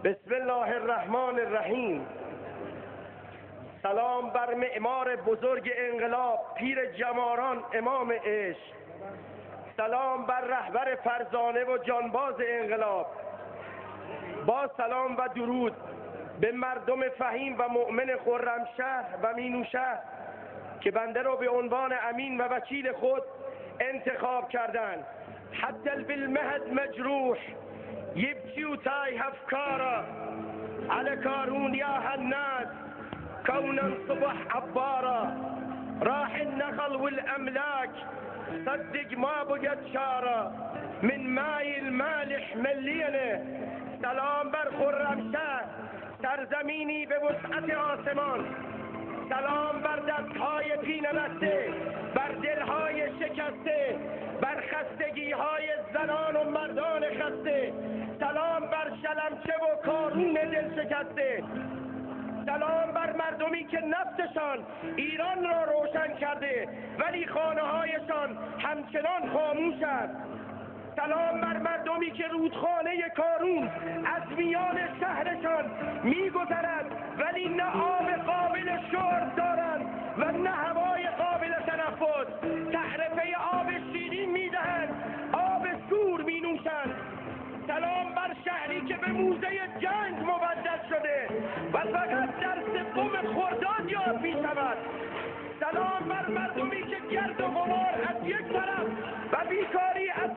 بسم الله الرحمن الرحیم. سلام بر معمار بزرگ انقلاب، پیر جماران، امام عشق. سلام بر رهبر فرزانه و جانباز انقلاب. با سلام و درود به مردم فهیم و مؤمن خرمشهر و مینوشهر که بنده را به عنوان امین و وکیل خود انتخاب کردند. حتی بالمهد مجروح يبكي وتايه افكاره على كارون يا هالناس كونا صبح عباره راح النخل والاملاك صدق ما بقت شاره من ماي المالح مليانه. سلام بر خرمشهر، سرزمینی به وسعت آسمان. سلام بر دستهای پینه بسته، بر دلهای شکسته، بر خستگیهای زنان و مردان خسته. سلام بر شلمچه و کارون دل شکسته. سلام بر مردمی که نفتشان ایران را روشن کرده ولی خانه هایشان همچنان خاموش است. سلام بر مردمی که رودخانه کارون از میان شهرشان میگذرد ولی نه آب قابل شرب دارند و نه هوای قابل تنفس. تعرفه آب شیرین میدهند، آب شور مینوشند. سلام بر شهری که به موزه جنگ مبدل شده و فقط در سوم خرداد یاد میشود. سلام بر مردمی که گرد و غبار از یک طرف و بیکاری از